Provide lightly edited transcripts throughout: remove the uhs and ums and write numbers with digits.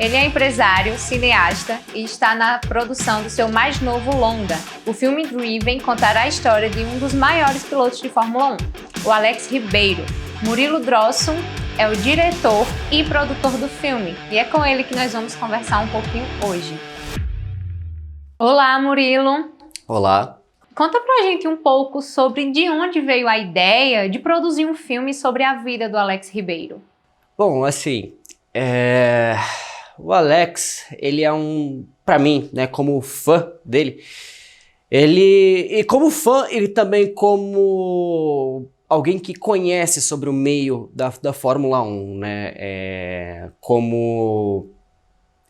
Ele é empresário, cineasta e está na produção do seu mais novo longa. O filme Driven contará a história de um dos maiores pilotos de Fórmula 1, o Alex Ribeiro. Murilo Drossum é o diretor e produtor do filme e é com ele que nós vamos conversar um pouquinho hoje. Olá, Murilo! Olá! Conta pra gente um pouco sobre de onde veio a ideia de produzir um filme sobre a vida do Alex Ribeiro. Bom, assim, o Alex, ele é pra mim, né, como fã dele, e como fã, ele também como alguém que conhece sobre o meio da Fórmula 1, né, como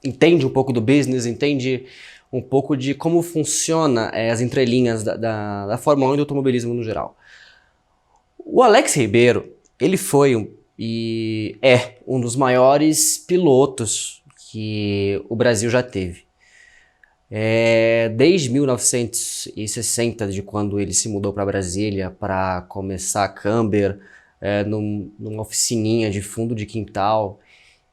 entende um pouco do business, entende um pouco de como funciona as entrelinhas da Fórmula 1 e do automobilismo no geral. O Alex Ribeiro, ele foi e é um dos maiores pilotos que o Brasil já teve. Desde 1960, de quando ele se mudou para Brasília para começar a Camber, numa oficininha de fundo de quintal,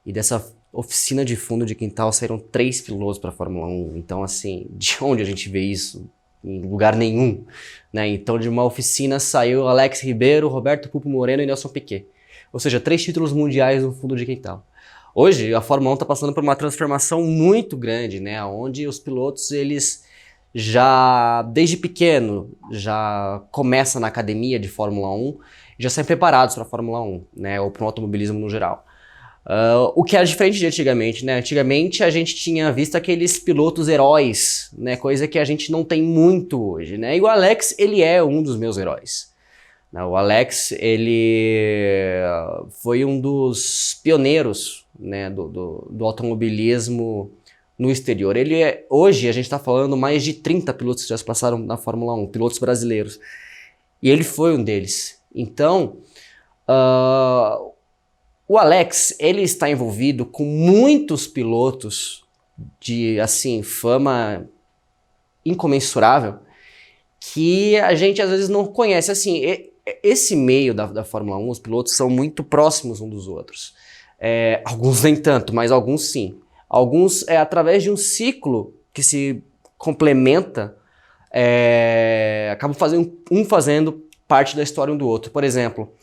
e dessa oficina de fundo de quintal saíram 3 pilotos para a Fórmula 1. Então, assim, de onde a gente vê isso? Em lugar nenhum, né? Então, de uma oficina saiu Alex Ribeiro, Roberto Pupo Moreno e Nelson Piquet. Ou seja, 3 títulos mundiais no fundo de quintal. Hoje, a Fórmula 1 está passando por uma transformação muito grande, né? Onde os pilotos, eles já, desde pequeno, já começam na academia de Fórmula 1, já saem preparados para a Fórmula 1, né? Ou para o automobilismo no geral. O que era diferente de antigamente, né? Antigamente a gente tinha visto aqueles pilotos heróis, né? Coisa que a gente não tem muito hoje, né? E o Alex, ele é um dos meus heróis. O Alex, ele foi um dos pioneiros, né, do automobilismo no exterior. Hoje a gente está falando mais de 30 pilotos que já passaram na Fórmula 1, pilotos brasileiros. E ele foi um deles. Então, o Alex, ele está envolvido com muitos pilotos de, assim, fama incomensurável que a gente às vezes não conhece. Assim, esse meio da Fórmula 1, os pilotos são muito próximos uns dos outros. Alguns nem tanto, mas alguns sim. Alguns através de um ciclo que se complementa, acabam fazendo parte da história um do outro. Por exemplo,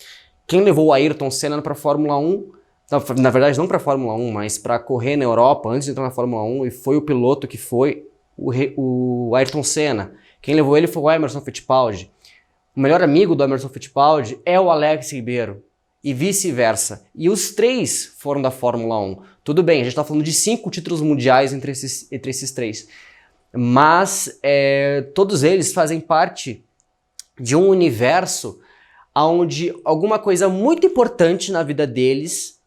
quem levou o Ayrton Senna para a Fórmula 1, na verdade não para a Fórmula 1, mas para correr na Europa antes de entrar na Fórmula 1, e foi o piloto que foi o Ayrton Senna. Quem levou ele foi o Emerson Fittipaldi. O melhor amigo do Emerson Fittipaldi é o Alex Ribeiro, e vice-versa. E os 3 foram da Fórmula 1. Tudo bem, a gente está falando de 5 títulos mundiais entre esses 3. Mas todos eles fazem parte de um universo onde alguma coisa muito importante na vida deles,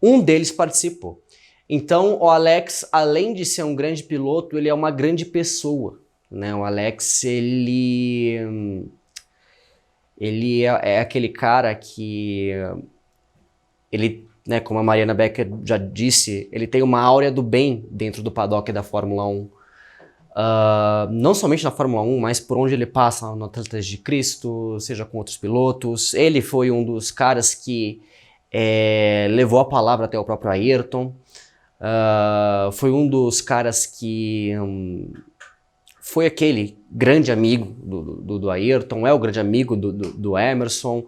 um deles participou. Então o Alex, além de ser um grande piloto, ele é uma grande pessoa, né? O Alex, ele é aquele cara que, né, como a Mariana Becker já disse, ele tem uma áurea do bem dentro do paddock da Fórmula 1. Não somente na Fórmula 1, mas por onde ele passa no Atletas de Cristo, seja com outros pilotos. Ele foi um dos caras que levou a palavra até o próprio Ayrton. Foi um dos caras que foi aquele grande amigo do Ayrton, é o grande amigo do Emerson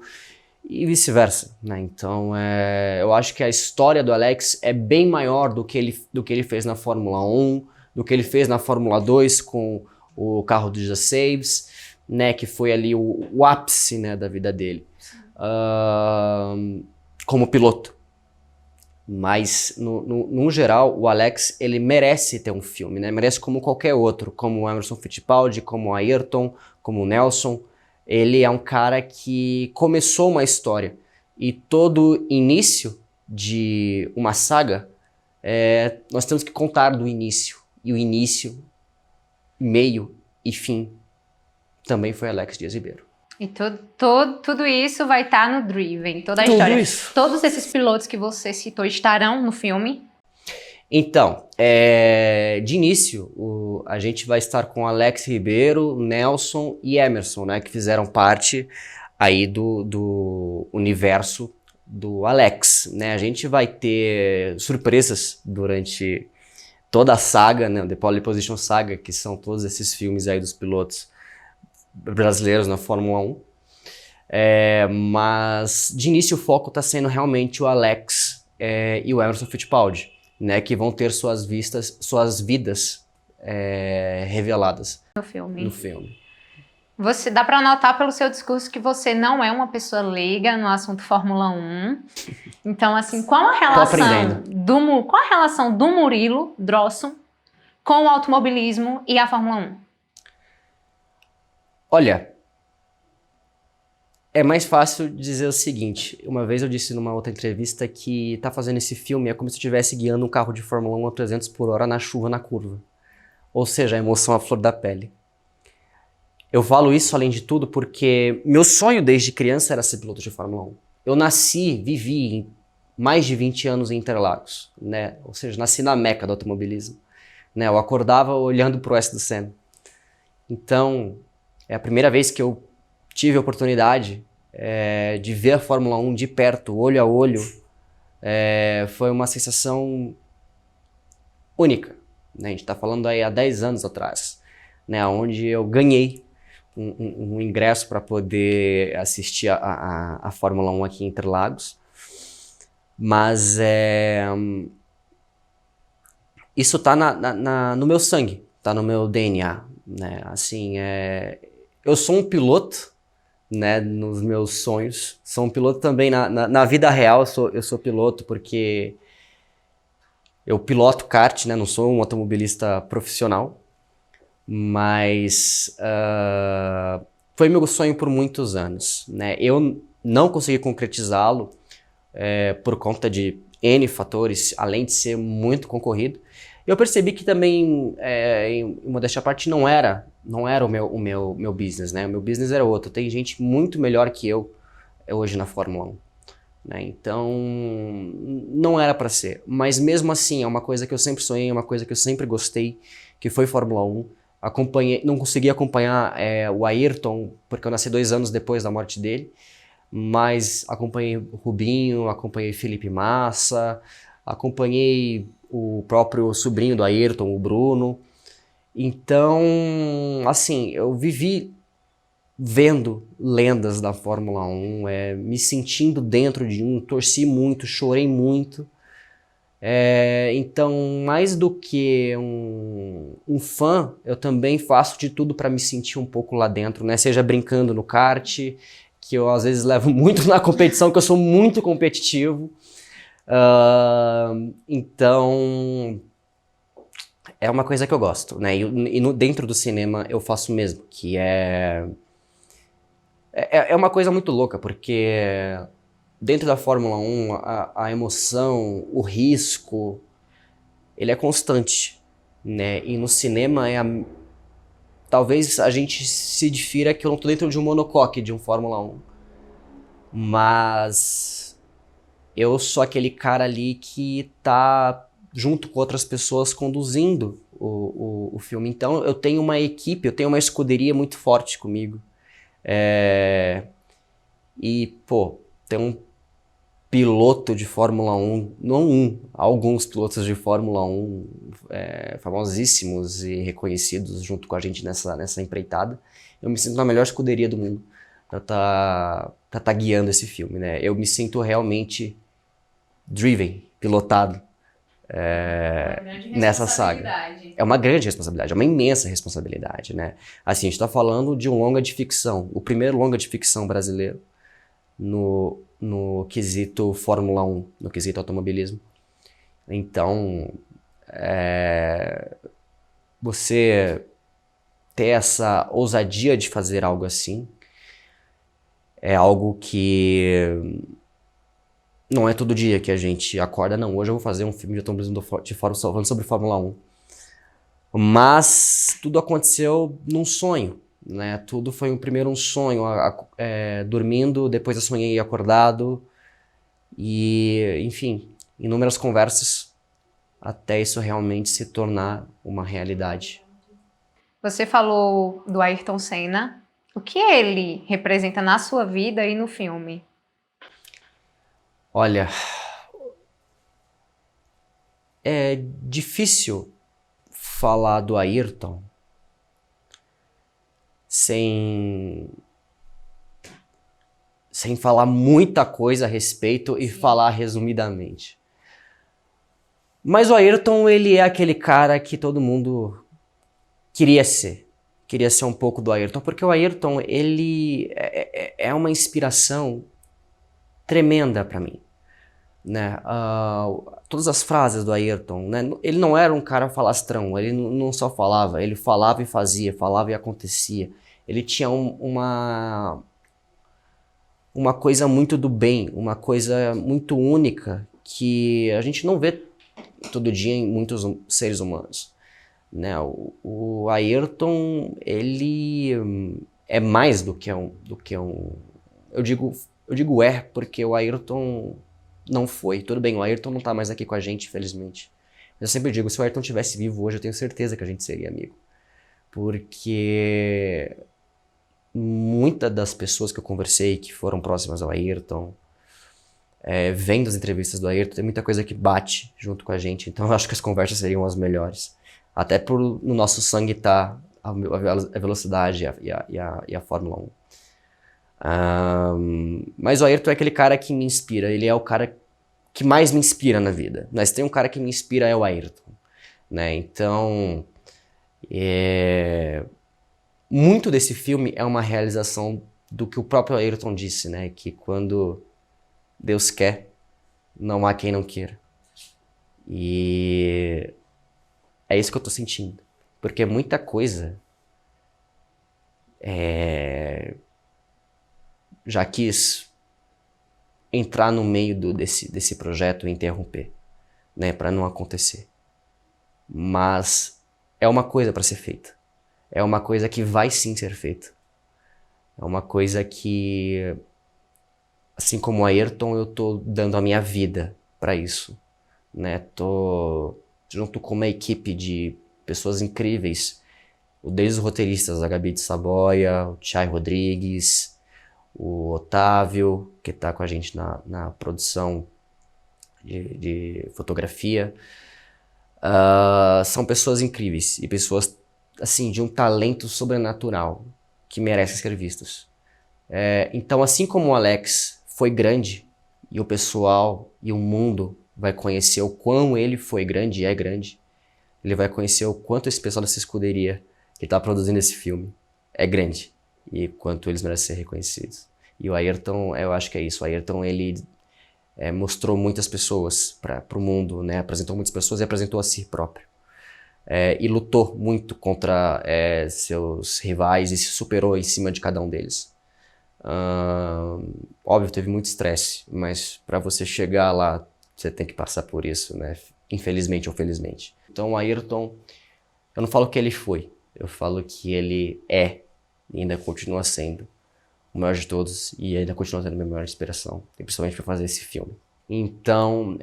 e vice-versa, né? Então eu acho que a história do Alex é bem maior do que ele fez na Fórmula 1, do que ele fez na Fórmula 2 com o carro do Jesus Saves, né, que foi ali o ápice, né, da vida dele como piloto. Mas, no geral, o Alex, ele merece ter um filme, né? Merece como qualquer outro, como o Emerson Fittipaldi, como o Ayrton, como o Nelson. Ele é um cara que começou uma história. E todo início de uma saga, nós temos que contar do início. E o início, meio e fim também foi Alex Dias Ribeiro. E tudo isso vai estar no Driven, toda a história. Isso. Todos esses pilotos que você citou estarão no filme? Então, de início, a gente vai estar com Alex Ribeiro, Nelson e Emerson, né, que fizeram parte aí do universo do Alex, né? A gente vai ter surpresas durante toda a saga, né? The Pole Position Saga, que são todos esses filmes aí dos pilotos brasileiros na Fórmula 1. Mas de início o foco está sendo realmente o Alex e o Emerson Fittipaldi, né? Que vão ter suas vidas reveladas No filme. no filme. Você dá para notar pelo seu discurso que você não é uma pessoa leiga no assunto Fórmula 1. Então, assim, qual a relação do Murilo Drosso com o automobilismo e a Fórmula 1? Olha, é mais fácil dizer o seguinte. Uma vez eu disse numa outra entrevista que tá fazendo esse filme é como se eu estivesse guiando um carro de Fórmula 1 a 300 por hora na chuva, na curva. Ou seja, a emoção à flor da pele. Eu falo isso, além de tudo, porque meu sonho desde criança era ser piloto de Fórmula 1. Eu vivi mais de 20 anos em Interlagos, né? Ou seja, nasci na meca do automobilismo. Né? Eu acordava olhando pro oeste do Sena. Então, é a primeira vez que eu tive a oportunidade de ver a Fórmula 1 de perto, olho a olho. Foi uma sensação única. Né? A gente está falando aí há 10 anos atrás, né? Onde eu ganhei um ingresso para poder assistir a Fórmula 1 aqui em Interlagos. Mas isso tá no meu sangue, tá no meu DNA. Né? Assim, eu sou um piloto, né, nos meus sonhos. Sou um piloto também na vida real. Eu sou piloto porque eu piloto kart, né? Não sou um automobilista profissional. Mas foi meu sonho por muitos anos, né? Eu não consegui concretizá-lo por conta de N fatores, além de ser muito concorrido. Eu percebi que também, em modéstia à parte, não era o meu business, né? O meu business era outro. Tem gente muito melhor que eu hoje na Fórmula 1. Né? Então, não era para ser. Mas mesmo assim, é uma coisa que eu sempre sonhei, é uma coisa que eu sempre gostei, que foi Fórmula 1. Não consegui acompanhar o Ayrton, porque eu nasci 2 anos depois da morte dele, mas acompanhei o Rubinho, acompanhei Felipe Massa, acompanhei o próprio sobrinho do Ayrton, o Bruno. Então, assim, eu vivi vendo lendas da Fórmula 1, me sentindo dentro de torci muito, chorei muito. Então, mais do que um fã, eu também faço de tudo para me sentir um pouco lá dentro, né? Seja brincando no kart, que eu às vezes levo muito na competição, que eu sou muito competitivo. Então, é uma coisa que eu gosto, né? Dentro do cinema eu faço o mesmo, que é uma coisa muito louca, porque dentro da Fórmula 1, a emoção, o risco, ele é constante, né? E no cinema, talvez a gente se difira que eu não tô dentro de um monocoque de um Fórmula 1. Mas eu sou aquele cara ali que tá junto com outras pessoas conduzindo o filme. Então eu tenho uma equipe, eu tenho uma escuderia muito forte comigo. Tem um piloto de Fórmula 1, alguns pilotos de Fórmula 1 famosíssimos e reconhecidos junto com a gente nessa empreitada. Eu me sinto na melhor escuderia do mundo pra tá guiando esse filme, né? Eu me sinto realmente pilotado nessa saga. É uma grande responsabilidade, é uma imensa responsabilidade, né? Assim, a gente tá falando de um longa de ficção, o primeiro longa de ficção brasileiro no quesito Fórmula 1, no quesito automobilismo. Então, você ter essa ousadia de fazer algo assim é algo que não é todo dia que a gente acorda, não, hoje eu vou fazer um filme de automobilismo falando sobre Fórmula 1. Mas tudo aconteceu num sonho, né? Tudo foi primeiro um sonho, dormindo, depois eu sonhei acordado e, enfim, inúmeras conversas até isso realmente se tornar uma realidade. Você falou do Ayrton Senna. O que ele representa na sua vida e no filme? Olha, é difícil falar do Ayrton sem falar muita coisa a respeito e falar resumidamente. Mas o Ayrton, ele é aquele cara que todo mundo queria ser um pouco do Ayrton, porque o Ayrton, ele é uma inspiração tremenda para mim, né? Todas as frases do Ayrton, né? Ele não era um cara falastrão, ele não só falava, ele falava e fazia, falava e acontecia. Ele tinha uma coisa muito do bem, uma coisa muito única que a gente não vê todo dia em muitos seres humanos, né? O Ayrton, ele é mais do que um eu digo porque o Ayrton não foi. Tudo bem, o Ayrton não tá mais aqui com a gente, infelizmente. Eu sempre digo, se o Ayrton estivesse vivo hoje, eu tenho certeza que a gente seria amigo. Porque muitas das pessoas que eu conversei, que foram próximas ao Ayrton, vendo as entrevistas do Ayrton, tem muita coisa que bate junto com a gente. Então eu acho que as conversas seriam as melhores. Até por no nosso sangue tá a velocidade e a Fórmula 1. Mas o Ayrton é aquele cara que me inspira. Ele é o cara que mais me inspira na vida. Mas tem um cara que me inspira, é o Ayrton, né? Então, muito desse filme é uma realização do que o próprio Ayrton disse, né? Que quando Deus quer, não há quem não queira. E é isso que eu tô sentindo. Porque muita coisa já quis entrar no meio desse projeto e interromper, né, para não acontecer. Mas é uma coisa para ser feita. É uma coisa que vai sim ser feita. É uma coisa que, assim como o Ayrton, eu tô dando a minha vida para isso, né? Tô junto com uma equipe de pessoas incríveis, desde os roteiristas, a Gabi de Saboia, o Chay Rodrigues, o Otávio, que está com a gente na produção de fotografia. São pessoas incríveis e pessoas assim, de um talento sobrenatural que merecem ser vistos. Então, assim como o Alex foi grande e o pessoal e o mundo vai conhecer o quão ele foi grande e é grande, ele vai conhecer o quanto esse pessoal dessa escuderia que está produzindo esse filme é grande e quanto eles merecem ser reconhecidos. E o Ayrton, eu acho que é isso. O Ayrton, ele mostrou muitas pessoas para o mundo, né? Apresentou muitas pessoas e apresentou a si próprio. E lutou muito contra seus rivais e se superou em cima de cada um deles. Óbvio, teve muito estresse, mas para você chegar lá, você tem que passar por isso, né? Infelizmente ou felizmente. Então o Ayrton, eu não falo que ele foi, eu falo que ele é e ainda continua sendo o maior de todos e ainda continua sendo a minha maior inspiração, principalmente para fazer esse filme. Então,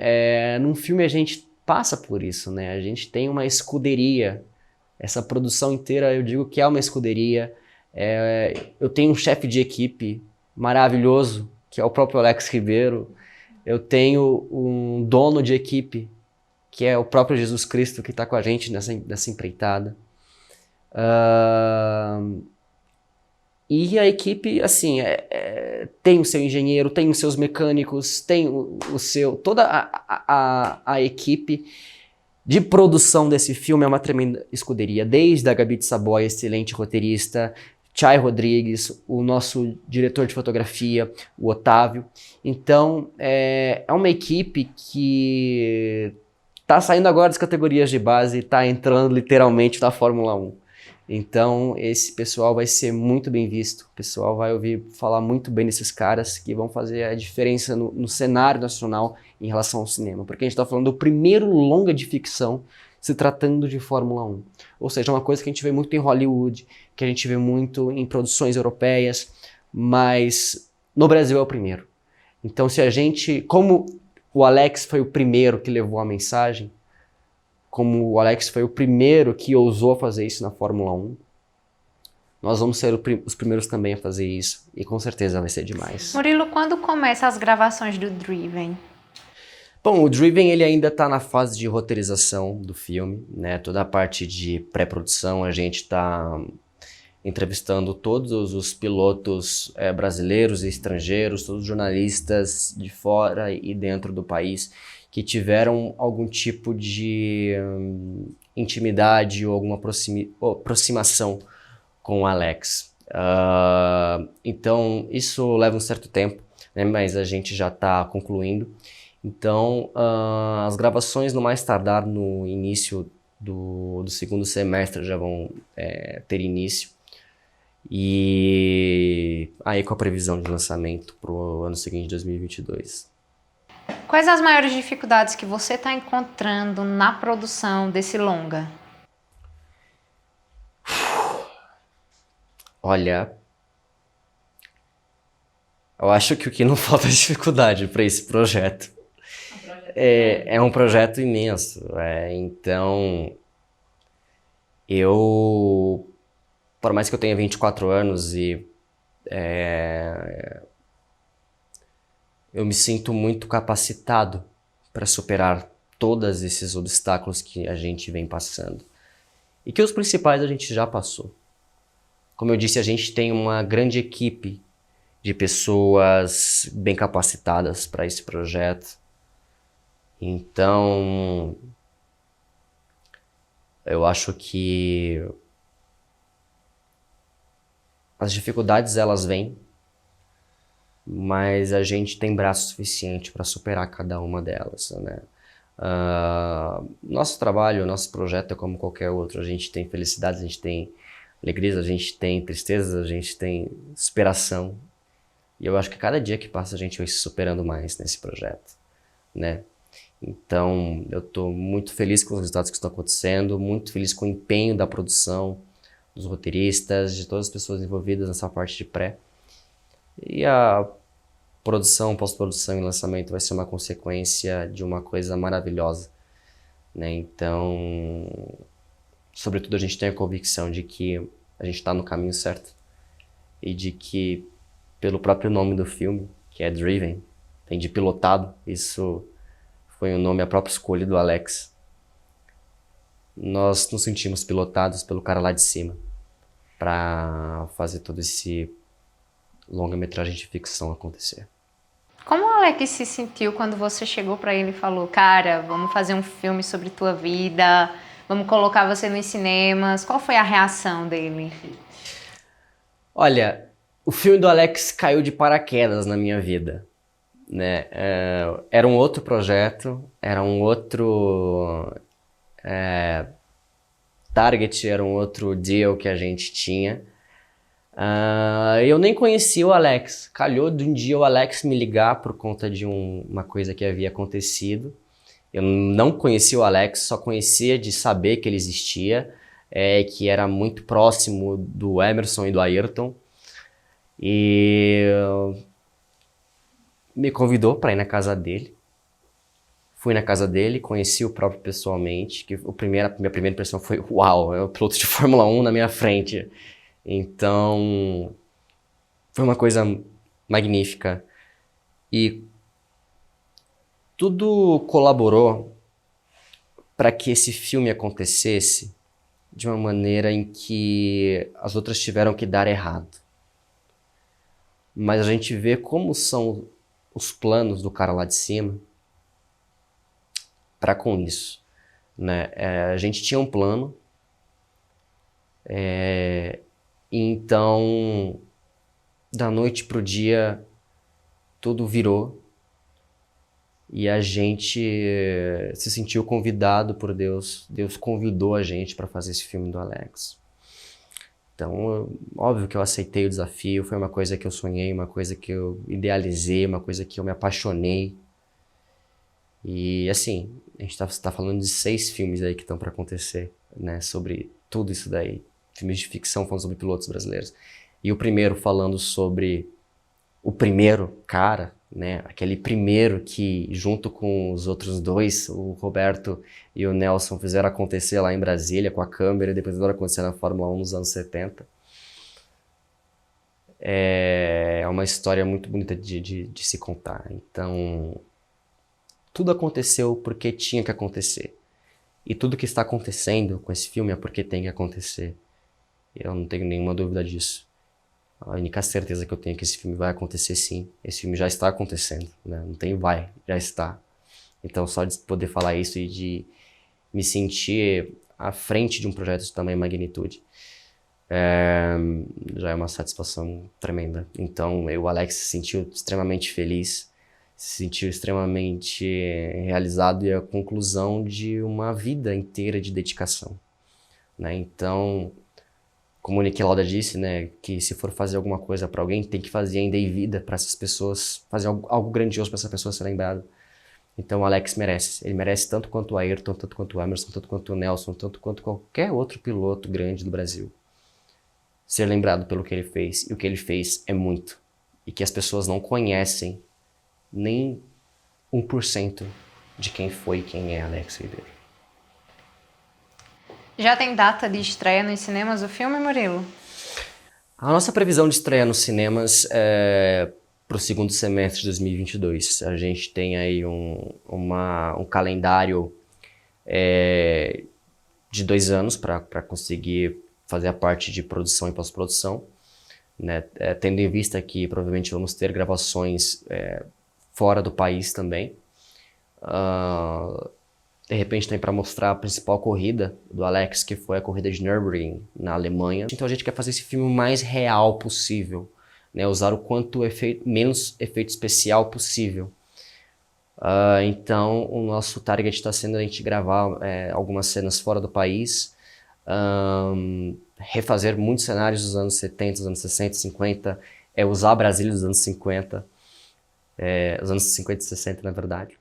num filme a gente passa por isso, né? A gente tem uma escuderia, essa produção inteira eu digo que é uma escuderia. Eu tenho um chefe de equipe maravilhoso, que é o próprio Alex Ribeiro. Eu tenho um dono de equipe, que é o próprio Jesus Cristo, que está com a gente nessa empreitada. E a equipe, assim, tem o seu engenheiro, tem os seus mecânicos, tem toda a equipe de produção desse filme é uma tremenda escuderia. Desde a Gabi de Saboia, excelente roteirista, Chay Rodrigues, o nosso diretor de fotografia, o Otávio. Então, é uma equipe que está saindo agora das categorias de base e está entrando literalmente na Fórmula 1. Então, esse pessoal vai ser muito bem visto, o pessoal vai ouvir falar muito bem desses caras que vão fazer a diferença no cenário nacional em relação ao cinema, porque a gente está falando do primeiro longa de ficção se tratando de Fórmula 1, ou seja, uma coisa que a gente vê muito em Hollywood, que a gente vê muito em produções europeias, mas no Brasil é o primeiro. Então, como o Alex foi o primeiro que levou a mensagem, como o Alex foi o primeiro que ousou fazer isso na Fórmula 1, Nós vamos ser os primeiros também a fazer isso, e com certeza vai ser demais. Murilo, quando começam as gravações do Driven? Bom, o Driven ele ainda está na fase de roteirização do filme, né? Toda a parte de pré-produção, a gente está entrevistando todos os pilotos brasileiros e estrangeiros, todos os jornalistas de fora e dentro do país que tiveram algum tipo de intimidade ou alguma aproximação com o Alex. Então, isso leva um certo tempo, né? Mas a gente já está concluindo. Então, as gravações, no mais tardar, no início do segundo semestre já vão ter início. E aí com a previsão de lançamento para o ano seguinte, 2022. Quais as maiores dificuldades que você está encontrando na produção desse longa? Olha, eu acho que o que não falta é dificuldade para esse projeto. É um projeto imenso, então por mais que eu tenha 24 anos e eu me sinto muito capacitado para superar todos esses obstáculos que a gente vem passando. E que os principais a gente já passou. Como eu disse, a gente tem uma grande equipe de pessoas bem capacitadas para esse projeto. Então, eu acho que as dificuldades elas vêm, mas a gente tem braço suficiente para superar cada uma delas, né? Nosso trabalho, nosso projeto é como qualquer outro. A gente tem felicidades, a gente tem alegrias, a gente tem tristezas, a gente tem superação. E eu acho que cada dia que passa a gente vai se superando mais nesse projeto, né? Então, eu estou muito feliz com os resultados que estão acontecendo, muito feliz com o empenho da produção, dos roteiristas, de todas as pessoas envolvidas nessa parte de pré. E a produção, pós-produção e lançamento vai ser uma consequência de uma coisa maravilhosa, né? Então, sobretudo a gente tem a convicção de que a gente está no caminho certo e de que, pelo próprio nome do filme, que é Driven, tem de pilotado, isso foi o nome, a própria escolha do Alex. Nós nos sentimos pilotados pelo cara lá de cima para fazer todo esse longa-metragem de ficção acontecer. Como o Alex se sentiu quando você chegou para ele e falou: cara, vamos fazer um filme sobre tua vida, vamos colocar você nos cinemas? Qual foi a reação dele? Olha, o filme do Alex caiu de paraquedas na minha vida, né? Era um outro projeto, era um outro target, era um outro deal que a gente tinha. Eu nem conhecia o Alex. Calhou de um dia o Alex me ligar por conta de uma coisa que havia acontecido. Eu não conhecia o Alex, só conhecia de saber que ele existia, que era muito próximo do Emerson e do Ayrton. E me convidou para ir na casa dele. Fui na casa dele, conheci o próprio pessoalmente, que minha primeira impressão foi: uau, é o piloto de Fórmula 1 na minha frente. Então, foi uma coisa magnífica. E tudo colaborou para que esse filme acontecesse de uma maneira em que as outras tiveram que dar errado. Mas a gente vê como são os planos do cara lá de cima para com isso, né? A gente tinha um plano, e então, da noite pro dia, tudo virou e a gente se sentiu convidado por Deus. Deus convidou a gente para fazer esse filme do Alex. Então, óbvio que eu aceitei o desafio, foi uma coisa que eu sonhei, uma coisa que eu idealizei, uma coisa que eu me apaixonei. E assim, a gente tá falando de 6 filmes aí que estão para acontecer, né, sobre tudo isso daí. Filmes de ficção falando sobre pilotos brasileiros. E o primeiro falando sobre o primeiro cara, né, aquele primeiro que, junto com os outros dois, o Roberto e o Nelson, fizeram acontecer lá em Brasília com a câmera, e depois fizeram acontecer na Fórmula 1 nos anos 70. É uma história muito bonita de se contar. Então, tudo aconteceu porque tinha que acontecer. E tudo que está acontecendo com esse filme é porque tem que acontecer. Eu não tenho nenhuma dúvida disso. A única certeza que eu tenho é que esse filme vai acontecer sim. Esse filme já está acontecendo, né? Não tem vai, já está. Então, só de poder falar isso e de me sentir à frente de um projeto de tamanha magnitude, já é uma satisfação tremenda. Então, o Alex se sentiu extremamente feliz, se sentiu extremamente realizado, e a conclusão de uma vida inteira de dedicação, né? Então, como o Niki Lauda disse, né, que se for fazer alguma coisa para alguém, tem que fazer ainda em vida para essas pessoas, fazer algo grandioso para essa pessoa ser lembrada. Então o Alex merece. Ele merece tanto quanto o Ayrton, tanto quanto o Emerson, tanto quanto o Nelson, tanto quanto qualquer outro piloto grande do Brasil ser lembrado pelo que ele fez. E o que ele fez é muito. E que as pessoas não conhecem nem 1% de quem foi e quem é Alex Ribeiro. Já tem data de estreia nos cinemas o filme, Murilo? A nossa previsão de estreia nos cinemas é para o segundo semestre de 2022. A gente tem aí um calendário de 2 anos para conseguir fazer a parte de produção e pós-produção, né? Tendo em vista que provavelmente vamos ter gravações fora do país também. De repente tem para mostrar a principal corrida do Alex, que foi a corrida de Nürburgring, na Alemanha. Então a gente quer fazer esse filme o mais real possível, né? Usar o quanto menos efeito especial possível. Então o nosso target está sendo a gente gravar algumas cenas fora do país, refazer muitos cenários dos anos 70, dos anos 60, 50, usar Brasília dos anos 50, os anos 50 e 60 na verdade.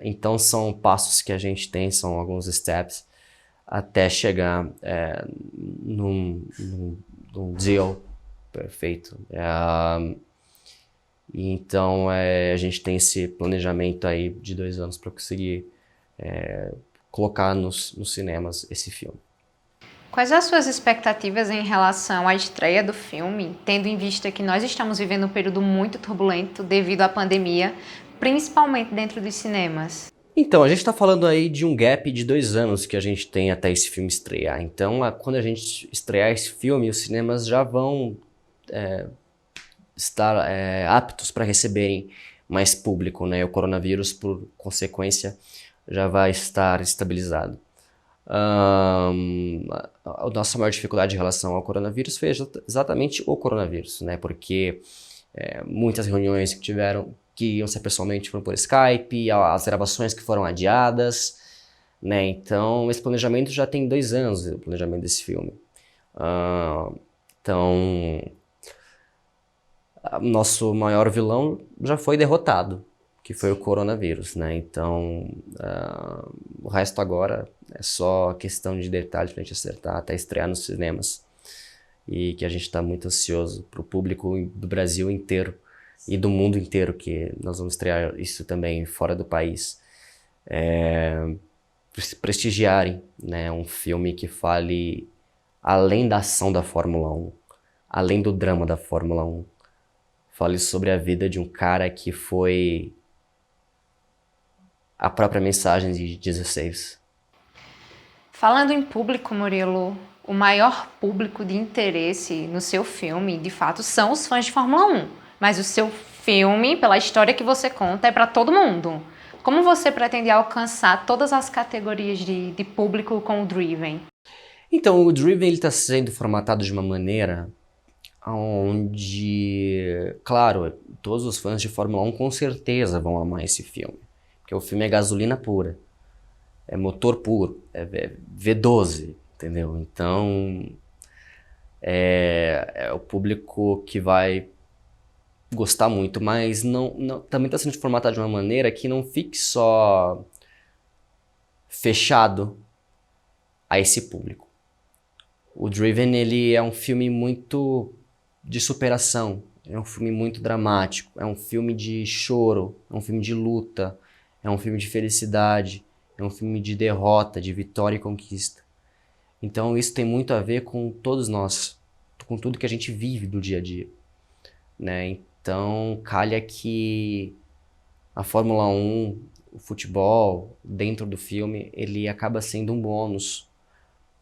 Então são passos que a gente tem, são alguns steps até chegar num deal perfeito. Então a gente tem esse planejamento aí de 2 anos para conseguir colocar nos cinemas esse filme. Quais as suas expectativas em relação à estreia do filme, tendo em vista que nós estamos vivendo um período muito turbulento devido à pandemia, principalmente dentro dos cinemas? Então, a gente está falando aí de um gap de 2 anos que a gente tem até esse filme estrear. Então, quando a gente estrear esse filme, os cinemas já vão estar aptos para receberem mais público, né? O coronavírus, por consequência, já vai estar estabilizado. A nossa maior dificuldade em relação ao coronavírus foi exatamente o coronavírus, né? Porque muitas reuniões que iam ser pessoalmente foram por Skype, as gravações que foram adiadas, né? Então, esse planejamento já tem 2 anos, o planejamento desse filme. Então, nosso maior vilão já foi derrotado, que foi o coronavírus, né? Então, o resto agora é só questão de detalhes pra gente acertar até estrear nos cinemas. E que a gente está muito ansioso pro público do Brasil inteiro e do mundo inteiro, que nós vamos estrear isso também fora do país, prestigiarem, né, um filme que fale além da ação da Fórmula 1, além do drama da Fórmula 1, fale sobre a vida de um cara que foi a própria mensagem de 16. Falando em público, Murilo, o maior público de interesse no seu filme, de fato, são os fãs de Fórmula 1. Mas o seu filme, pela história que você conta, é para todo mundo. Como você pretende alcançar todas as categorias de público com o Driven? Então, o Driven está sendo formatado de uma maneira onde, claro, todos os fãs de Fórmula 1 com certeza vão amar esse filme. Porque o filme é gasolina pura, é motor puro, é V12, entendeu? Então, é o público que vai gostar muito, mas também está sendo formatado de uma maneira que não fique só fechado a esse público. O Driven, ele é um filme muito de superação, é um filme muito dramático, é um filme de choro, é um filme de luta, é um filme de felicidade, é um filme de derrota, de vitória e conquista. Então isso tem muito a ver com todos nós, com tudo que a gente vive do dia a dia, né? Então, calha que a Fórmula 1, o futebol, dentro do filme, ele acaba sendo um bônus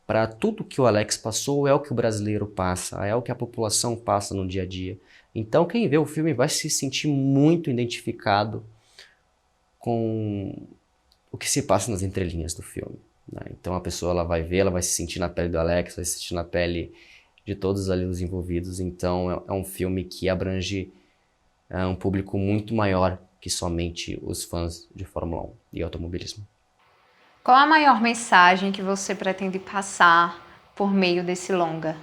para tudo que o Alex passou, é o que o brasileiro passa, é o que a população passa no dia a dia. Então, quem vê o filme vai se sentir muito identificado com o que se passa nas entrelinhas do filme, né? Então, a pessoa ela vai ver, ela vai se sentir na pele do Alex, vai se sentir na pele de todos ali os envolvidos. Então, é um filme que abrange um público muito maior que somente os fãs de Fórmula 1 e automobilismo. Qual a maior mensagem que você pretende passar por meio desse longa?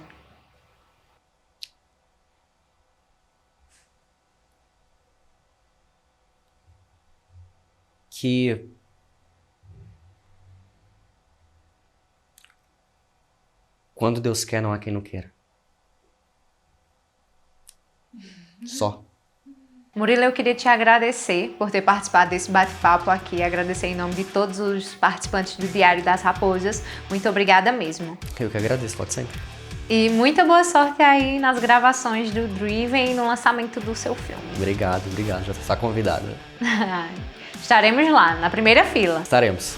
Que quando Deus quer, não há quem não queira. Só. Murilo, eu queria te agradecer por ter participado desse bate-papo aqui, agradecer em nome de todos os participantes do Diário das Raposas. Muito obrigada mesmo. Eu que agradeço, pode sempre. E muita boa sorte aí nas gravações do Driven e no lançamento do seu filme. Obrigado, já está convidado. Estaremos lá, na primeira fila. Estaremos.